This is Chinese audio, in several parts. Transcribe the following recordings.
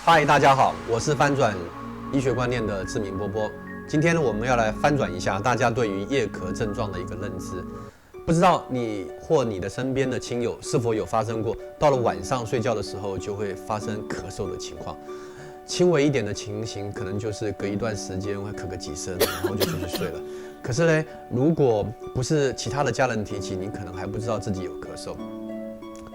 嗨，大家好，我是翻转医学观念的志明波波。今天呢，我们要来翻转一下大家对于夜咳症状的一个认知。不知道你或你的身边的亲友是否有发生过，到了晚上睡觉的时候就会发生咳嗽的情况。轻微一点的情形，可能就是隔一段时间会咳个几声，然后就继续睡了。可是呢，如果不是其他的家人提起，你可能还不知道自己有咳嗽。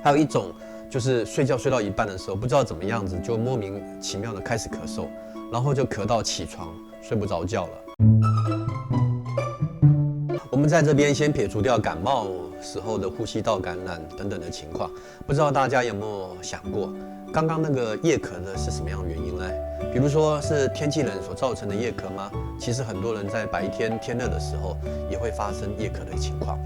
还有一种就是睡觉睡到一半的时候，不知道怎么样子，就莫名其妙的开始咳嗽，然后就咳到起床，睡不着觉了。我们在这边先撇除掉感冒时候的呼吸道感染等等的情况，不知道大家有没有想过，刚刚那个夜咳的是什么样的原因呢？比如说是天气冷所造成的夜咳吗？其实很多人在白天天热的时候也会发生夜咳的情况。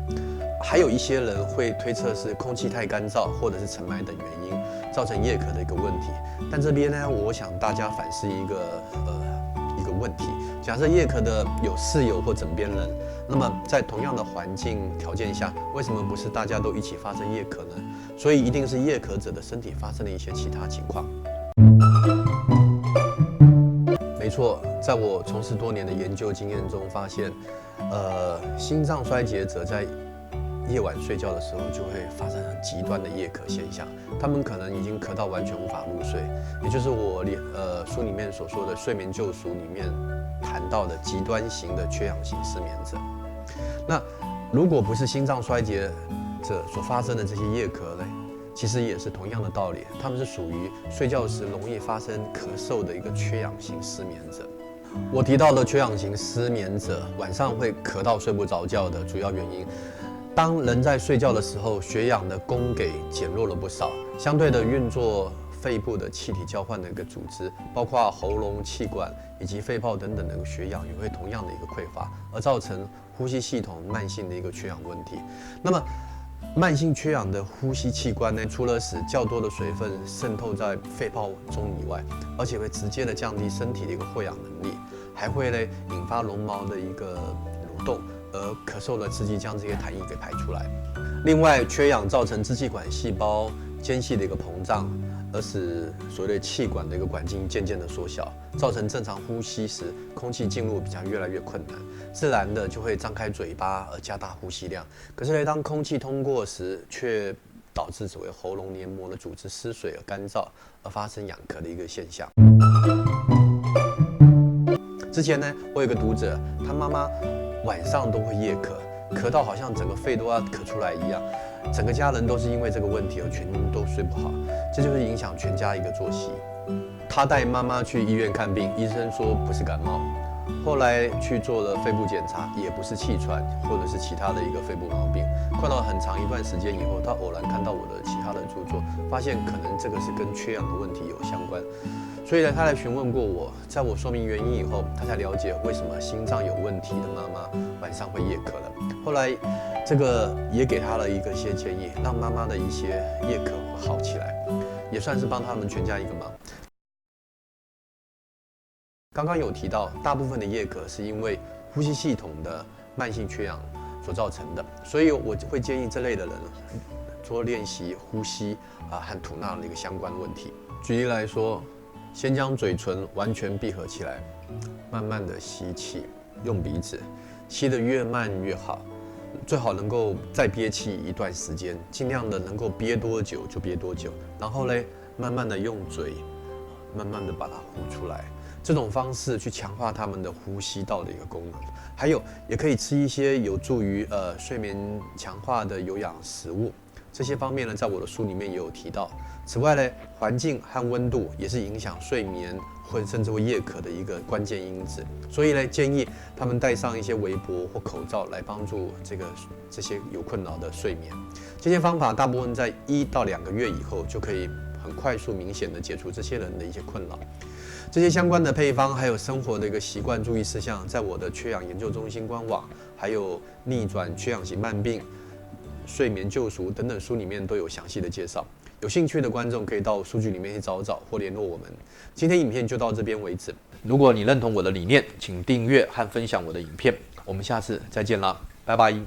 还有一些人会推测是空气太干燥或者是尘霾等原因造成夜咳的一个问题。但这边呢，我想大家反思一个问题：假设夜咳的有室友或枕边人，那么在同样的环境条件下，为什么不是大家都一起发生夜咳呢？所以一定是夜咳者的身体发生了一些其他情况。没错，在我从事多年的研究经验中发现，心脏衰竭者在夜晚睡觉的时候就会发生很极端的夜咳现象，他们可能已经咳到完全无法入睡，也就是我书里面所说的睡眠救赎里面谈到的极端型的缺氧型失眠者。那如果不是心脏衰竭者所发生的这些夜咳呢，其实也是同样的道理，他们是属于睡觉时容易发生咳嗽的一个缺氧型失眠者。我提到的缺氧型失眠者晚上会咳到睡不着觉的主要原因，当人在睡觉的时候，血氧的供给减弱了不少，相对的运作肺部的气体交换的一个组织，包括喉咙、气管以及肺泡等等的血氧也会同样的一个匮乏，而造成呼吸系统慢性的一个缺氧问题。那么慢性缺氧的呼吸器官呢，除了使较多的水分渗透在肺泡中以外，而且会直接的降低身体的一个获氧能力，还会呢引发绒毛的一个蠕动，而咳嗽的刺激将这些痰液给排出来。另外，缺氧造成支气管细胞间隙的一个膨胀，而使所谓的气管的一个管径渐渐的缩小，造成正常呼吸时空气进入比较越来越困难，自然的就会张开嘴巴而加大呼吸量。可是呢，当空气通过时，却导致所谓喉咙黏膜的组织失水而干燥，而发生痒咳的一个现象。之前呢，我有个读者，他妈妈晚上都会夜咳，咳到好像整个肺都要咳出来一样，整个家人都是因为这个问题而全都睡不好，这就是影响全家一个作息。他带妈妈去医院看病，医生说不是感冒，后来去做了肺部检查，也不是气喘或者是其他的一个肺部毛病。困了很长一段时间以后，他偶然看到我的其他的著作，发现可能这个是跟缺氧的问题有相关。所以呢，他来询问过我，在我说明原因以后，他才了解为什么心脏有问题的妈妈晚上会夜咳了。后来，这个也给他了一些建议，让妈妈的一些夜咳会好起来，也算是帮他们全家一个忙。刚刚有提到，大部分的夜咳是因为呼吸系统的慢性缺氧所造成的，所以我会建议这类的人多练习呼吸和吐纳的一个相关问题。举例来说，先将嘴唇完全闭合起来，慢慢的吸气，用鼻子吸得越慢越好，最好能够再憋气一段时间，尽量的能够憋多久就憋多久，然后呢，慢慢的用嘴，慢慢的把它呼出来。这种方式去强化他们的呼吸道的一个功能，还有也可以吃一些有助于睡眠强化的有氧食物。这些方面呢，在我的书里面也有提到。此外呢，环境和温度也是影响睡眠或甚至会夜咳的一个关键因子。所以呢，建议他们戴上一些围脖或口罩来帮助这些有困扰的睡眠。这些方法大部分在1到2个月以后就可以很快速明显的解除这些人的一些困扰。这些相关的配方还有生活的一个习惯注意事项，在我的缺氧研究中心官网，还有逆转缺氧型慢病、睡眠救赎等等书里面都有详细的介绍。有兴趣的观众可以到书局里面去找找或联络我们。今天影片就到这边为止。如果你认同我的理念，请订阅和分享我的影片。我们下次再见啦，拜拜。